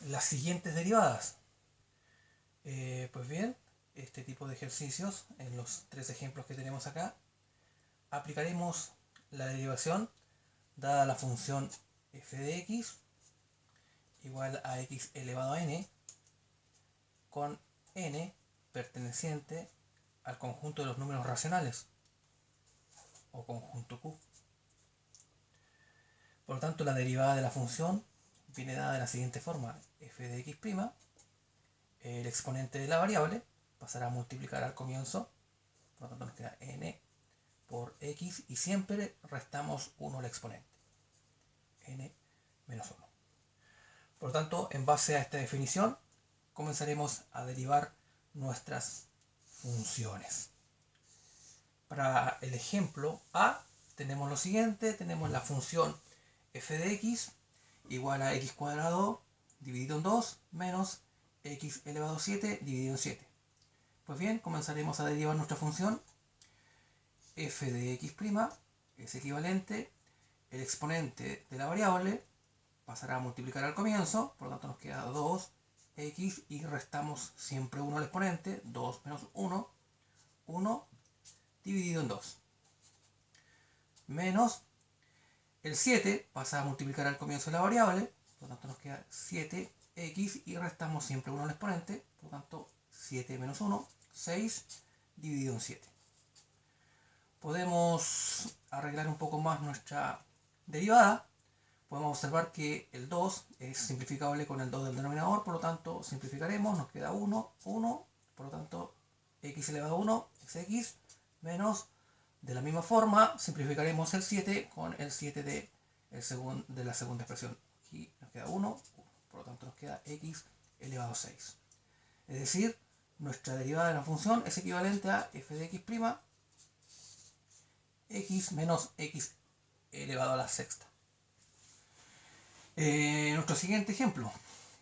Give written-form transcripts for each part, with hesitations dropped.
las siguientes derivadas. Pues bien, este tipo de ejercicios, en los tres ejemplos que tenemos acá, aplicaremos la derivación dada la función f de x igual a x elevado a n con n perteneciente al conjunto de los números racionales o conjunto Q. Por lo tanto, la derivada de la función viene dada de la siguiente forma: f de x', el exponente de la variable pasará a multiplicar al comienzo, por lo tanto nos queda n por x y siempre restamos 1 al exponente, n menos 1. Por lo tanto, en base a esta definición, comenzaremos a derivar nuestras funciones. Para el ejemplo A tenemos lo siguiente: tenemos la función f de x igual a x cuadrado dividido en 2 menos x elevado a 7 dividido en 7. Pues bien, comenzaremos a derivar nuestra función. F de x' es equivalente, el exponente de la variable pasará a multiplicar al comienzo, por lo tanto nos queda 2x y restamos siempre 1 al exponente, 2 menos 1, 1 dividido en 2. Menos el 7 pasa a multiplicar al comienzo de la variable, por lo tanto nos queda 7x y restamos siempre 1 al exponente, por lo tanto 7 menos 1, 6 dividido en 7. Podemos arreglar un poco más nuestra derivada. Podemos observar que el 2 es simplificable con el 2 del denominador, por lo tanto simplificaremos, nos queda 1, 1, por lo tanto x elevado a 1 es x, menos, de la misma forma simplificaremos el 7 con el 7 de la segunda expresión. Aquí nos queda 1, 1, por lo tanto nos queda x elevado a 6. Es decir, nuestra derivada de la función es equivalente a f de x', x menos x elevado a la sexta. Nuestro siguiente ejemplo,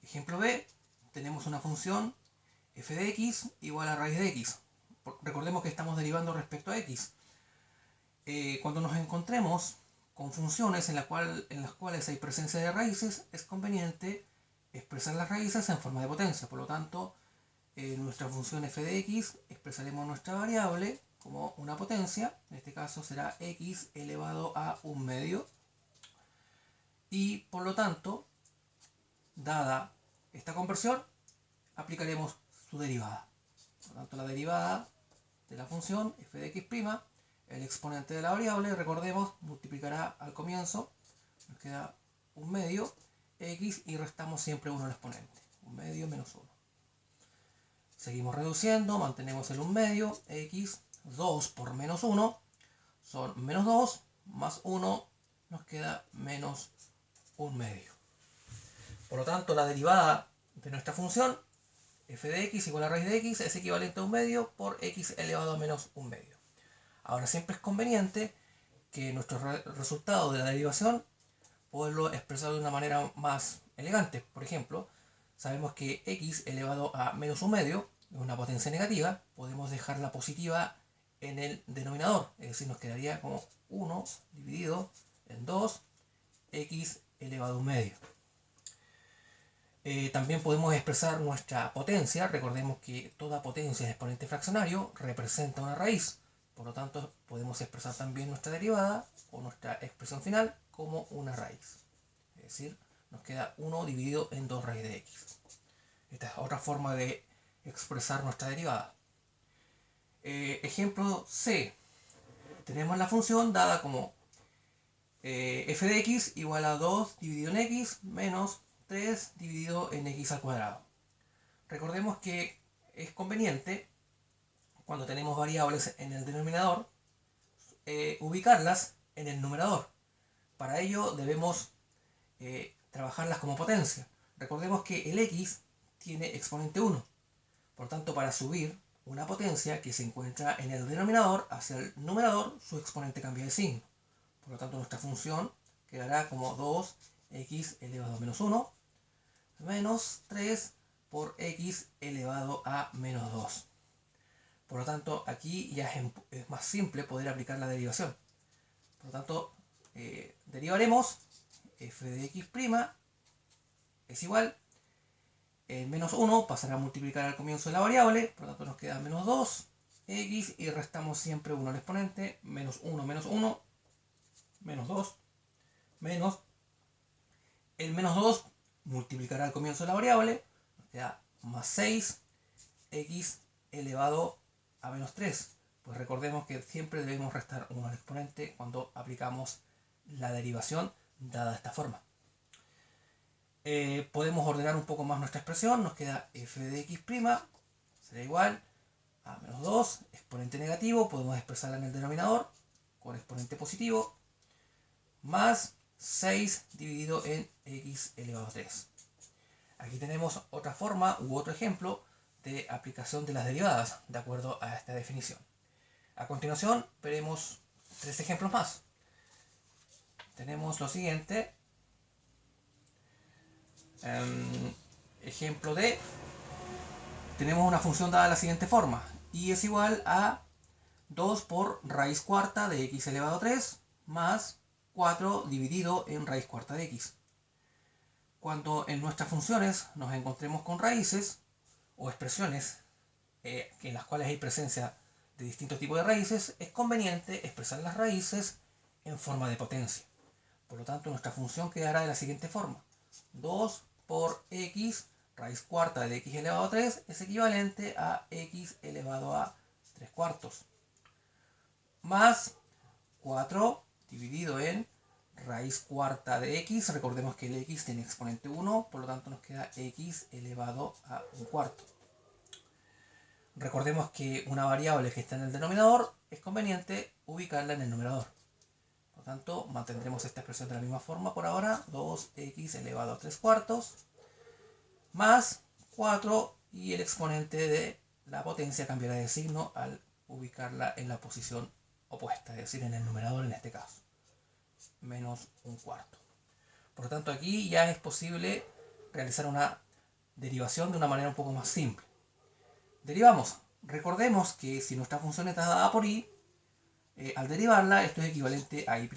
ejemplo B, tenemos una función f de x igual a raíz de x. Recordemos que estamos derivando respecto a x. Cuando nos encontremos con funciones en las cuales hay presencia de raíces, es conveniente expresar las raíces en forma de potencia. Por lo tanto, nuestra función f de x expresaremos nuestra variable como una potencia, en este caso será x elevado a 1 medio, y por lo tanto, dada esta conversión, aplicaremos su derivada. Por lo tanto, la derivada de la función f de x', el exponente de la variable, recordemos, multiplicará al comienzo, nos queda 1 medio, x y restamos siempre 1 al exponente, 1 medio menos 1. Seguimos reduciendo, mantenemos el 1 medio, x, 2 por menos 1 son menos 2, más 1 nos queda menos 1 medio. Por lo tanto, la derivada de nuestra función f de x igual a raíz de x es equivalente a 1 medio por x elevado a menos 1 medio. Ahora, siempre es conveniente que nuestro resultado de la derivación poderlo expresar de una manera más elegante. Por ejemplo, sabemos que x elevado a menos 1 medio es una potencia negativa, podemos dejarla positiva en el denominador, es decir, nos quedaría como 1 dividido en 2 x elevado a 1 medio. También podemos expresar nuestra potencia. Recordemos que toda potencia de exponente fraccionario representa una raíz, por lo tanto podemos expresar también nuestra derivada o nuestra expresión final como una raíz, es decir, nos queda 1 dividido en 2 raíz de x. Esta es otra forma de expresar nuestra derivada. Ejemplo C, tenemos la función dada como f de x igual a 2 dividido en x menos 3 dividido en x al cuadrado. Recordemos que es conveniente, cuando tenemos variables en el denominador, ubicarlas en el numerador. Para ello debemos trabajarlas como potencia. Recordemos que el x tiene exponente 1. Por tanto, para subir una potencia que se encuentra en el denominador hacia el numerador, su exponente cambia de signo. Por lo tanto, nuestra función quedará como 2x elevado a menos 1 menos 3 por x elevado a menos 2. Por lo tanto, aquí ya es más simple poder aplicar la derivación. Por lo tanto, derivaremos f de x' es igual El menos 1 pasará a multiplicar al comienzo de la variable, por lo tanto nos queda menos 2x y restamos siempre 1 al exponente, menos 1, menos 2, menos el menos 2 multiplicará al comienzo de la variable, nos queda más 6x elevado a menos 3. Pues recordemos que siempre debemos restar 1 al exponente cuando aplicamos la derivación dada esta forma. Podemos ordenar un poco más nuestra expresión, nos queda f de x' será igual a menos 2, exponente negativo, podemos expresarla en el denominador con exponente positivo, más 6 dividido en x elevado a 3. Aquí tenemos otra forma u otro ejemplo de aplicación de las derivadas de acuerdo a esta definición. A continuación veremos 3 ejemplos más. Tenemos lo siguiente. Ejemplo de, tenemos una función dada de la siguiente forma, y es igual a 2 por raíz cuarta de x elevado a 3 más 4 dividido en raíz cuarta de x. Cuando en nuestras funciones nos encontremos con raíces o expresiones en las cuales hay presencia de distintos tipos de raíces, es conveniente expresar las raíces en forma de potencia. Por lo tanto, nuestra función quedará de la siguiente forma. 2 por x raíz cuarta de x elevado a 3 es equivalente a x elevado a 3 cuartos. Más 4 dividido en raíz cuarta de x. Recordemos que el x tiene exponente 1, por lo tanto nos queda x elevado a 1 cuarto. Recordemos que una variable que está en el denominador es conveniente ubicarla en el numerador. Por lo tanto, mantendremos esta expresión de la misma forma por ahora, 2x elevado a 3 cuartos, más 4 y el exponente de la potencia cambiará de signo al ubicarla en la posición opuesta, es decir, en el numerador en este caso, menos 1 cuarto. Por lo tanto, aquí ya es posible realizar una derivación de una manera un poco más simple. Derivamos. Recordemos que si nuestra función está dada por y, al derivarla esto es equivalente a y'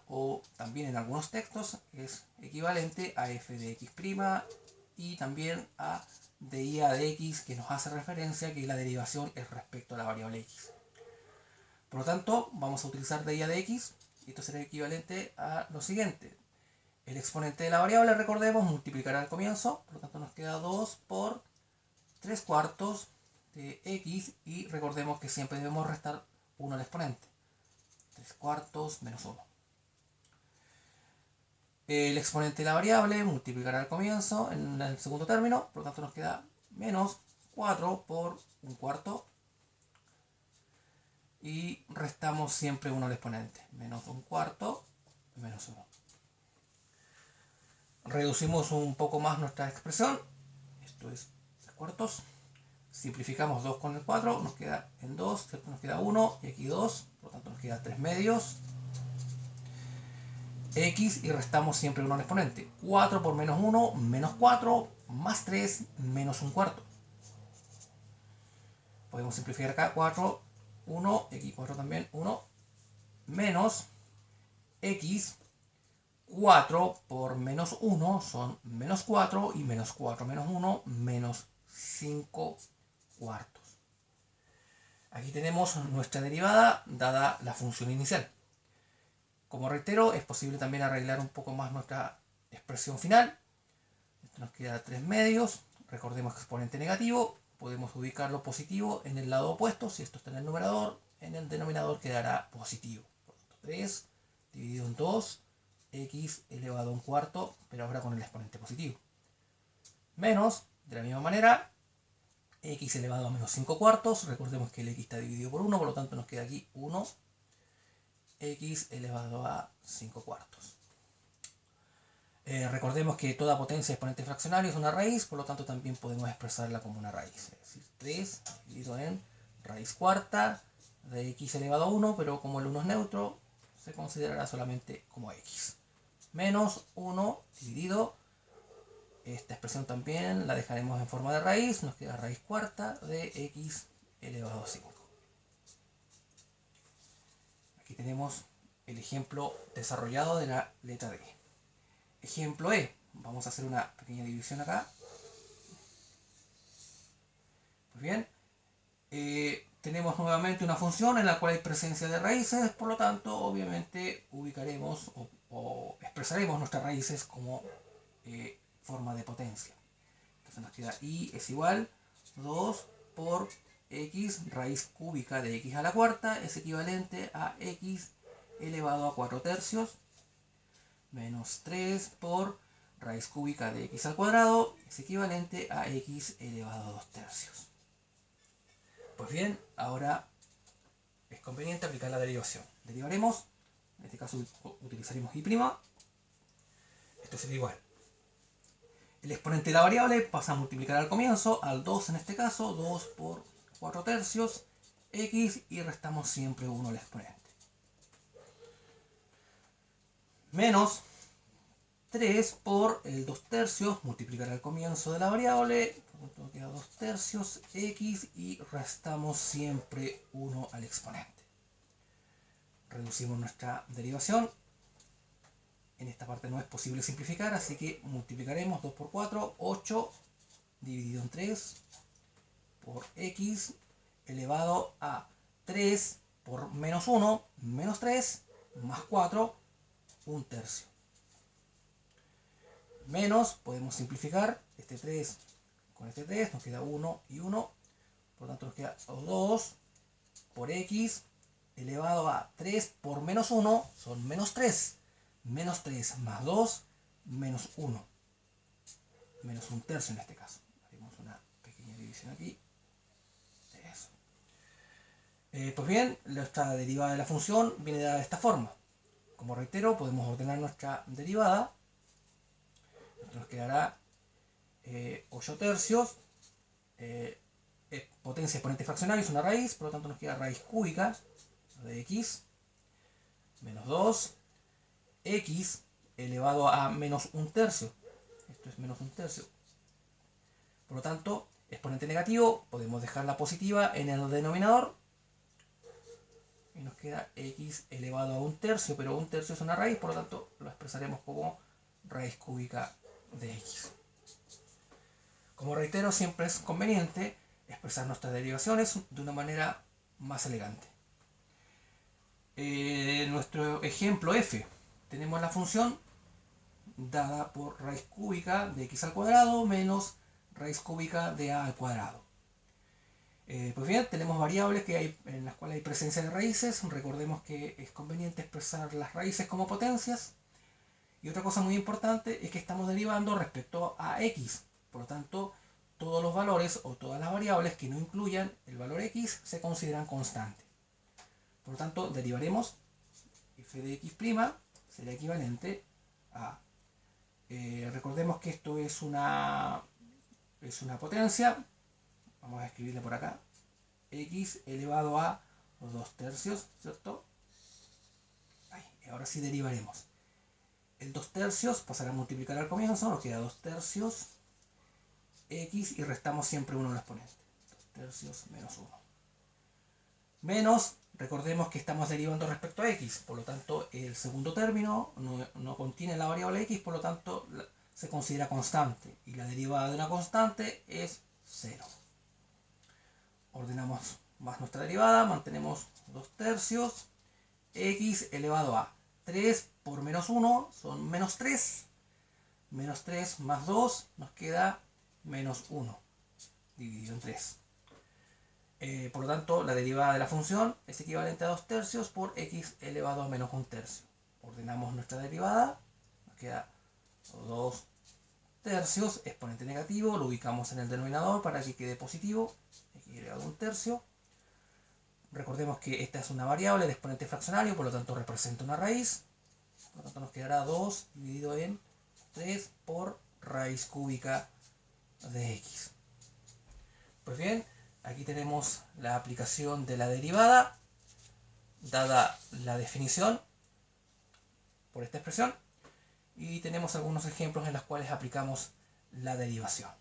o también en algunos textos es equivalente a f de x' y también a dI a de x, que nos hace referencia a que la derivación es respecto a la variable x. Por lo tanto, vamos a utilizar dI a de x y esto será equivalente a lo siguiente. El exponente de la variable, recordemos, multiplicará al comienzo, por lo tanto nos queda 2 por 3 cuartos de x y recordemos que siempre debemos restar 1 al exponente. 3 cuartos menos 1. El exponente de la variable multiplicará al comienzo en el segundo término, por lo tanto nos queda menos 4 por 1 cuarto y restamos siempre 1 al exponente, menos 1 cuarto menos 1. Reducimos un poco más nuestra expresión, esto es 3 cuartos. Simplificamos 2 con el 4, nos queda en 2, ¿cierto? Nos queda 1 y aquí 2, por lo tanto nos queda 3 medios. X y restamos siempre 1 al exponente. 4 por menos 1, menos 4, más 3, menos 1 cuarto. Podemos simplificar acá 4, 1, aquí 4 también, 1, menos X, 4 por menos 1 son menos 4 y menos 4 menos 1, menos 5 cuartos. Aquí tenemos nuestra derivada dada la función inicial. Como reitero, es posible también arreglar un poco más nuestra expresión final. Esto nos queda 3 medios. Recordemos que exponente negativo. Podemos ubicarlo positivo en el lado opuesto. Si esto está en el numerador, en el denominador quedará positivo. Por lo tanto, 3 dividido en 2, x elevado a 1 cuarto, pero ahora con el exponente positivo. Menos, de la misma manera, x elevado a menos 5 cuartos. Recordemos que el x está dividido por 1, por lo tanto nos queda aquí 1 x elevado a 5 cuartos. Recordemos que toda potencia exponente fraccionario es una raíz, por lo tanto también podemos expresarla como una raíz. Es decir, 3 dividido en raíz cuarta de x elevado a 1, pero como el 1 es neutro, se considerará solamente como x. Menos 1 dividido, esta expresión también la dejaremos en forma de raíz, nos queda raíz cuarta de x elevado a 5. Aquí tenemos el ejemplo desarrollado de la letra D. Ejemplo E. Vamos a hacer una pequeña división acá. Pues bien, tenemos nuevamente una función en la cual hay presencia de raíces, por lo tanto, obviamente ubicaremos o expresaremos nuestras raíces como forma de potencia. Entonces nos queda y es igual 2 por x raíz cúbica de x a la cuarta es equivalente a x elevado a 4 tercios menos 3 por raíz cúbica de x al cuadrado es equivalente a x elevado a 2 tercios. Pues bien, ahora es conveniente aplicar la derivación. Derivaremos, en este caso utilizaremos y'. Esto sería igual. El exponente de la variable pasa a multiplicar al comienzo, al 2 en este caso, 2 por 4 tercios, x, y restamos siempre 1 al exponente. Menos 3 por el 2 tercios, multiplicar al comienzo de la variable, por lo tanto queda 2 tercios, x, y restamos siempre 1 al exponente. Reducimos nuestra derivación. En esta parte no es posible simplificar, así que multiplicaremos 2 por 4, 8, dividido en 3, por x, elevado a 3 por menos 1, menos 3, más 4, 1 tercio. Menos, podemos simplificar, este 3 con este 3, nos queda 1 y 1, por lo tanto nos queda 2 por x, elevado a 3 por menos 1, son menos 3. Menos 3 más 2, menos 1. Menos 1 tercio en este caso. Haremos una pequeña división aquí. Eso. Pues bien, nuestra derivada de la función viene dada de esta forma. Como reitero, podemos ordenar nuestra derivada. Nos quedará 8 tercios. Potencia exponente fraccionario es una raíz, por lo tanto nos queda raíz cúbica de x menos 2. X elevado a menos 1 tercio. Esto es menos 1 tercio. Por lo tanto, exponente negativo, podemos dejarla positiva en el denominador. Y nos queda x elevado a 1 tercio, pero 1 tercio es una raíz, por lo tanto lo expresaremos como raíz cúbica de x. Como reitero, siempre es conveniente expresar nuestras derivaciones de una manera más elegante. Nuestro ejemplo f. Tenemos la función dada por raíz cúbica de x al cuadrado menos raíz cúbica de a al cuadrado. Pues bien, tenemos variables en las cuales hay presencia de raíces. Recordemos que es conveniente expresar las raíces como potencias. Y otra cosa muy importante es que estamos derivando respecto a x. Por lo tanto, todos los valores o todas las variables que no incluyan el valor x se consideran constantes. Por lo tanto, derivaremos f de x' será equivalente a, recordemos que esto es una potencia, vamos a escribirle por acá, x elevado a 2 tercios, ¿cierto? Y ahora sí derivaremos. El 2 tercios pasará a multiplicar al comienzo, nos queda 2 tercios x y restamos siempre 1 al exponente. 2 tercios menos 1. Menos, recordemos que estamos derivando respecto a x, por lo tanto el segundo término no contiene la variable x, por lo tanto se considera constante y la derivada de una constante es 0. Ordenamos más nuestra derivada, mantenemos 2 tercios, x elevado a 3 por menos 1 son menos 3, menos 3 más 2 nos queda menos 1 dividido en 3. Por lo tanto, la derivada de la función es equivalente a 2 tercios por x elevado a menos 1 tercio. Ordenamos nuestra derivada, nos queda 2 tercios, exponente negativo, lo ubicamos en el denominador para que quede positivo, x elevado a 1 tercio. Recordemos que esta es una variable de exponente fraccionario, por lo tanto representa una raíz. Por lo tanto nos quedará 2 dividido en 3 por raíz cúbica de x. Pues bien, aquí tenemos la aplicación de la derivada, dada la definición por esta expresión, y tenemos algunos ejemplos en los cuales aplicamos la derivación.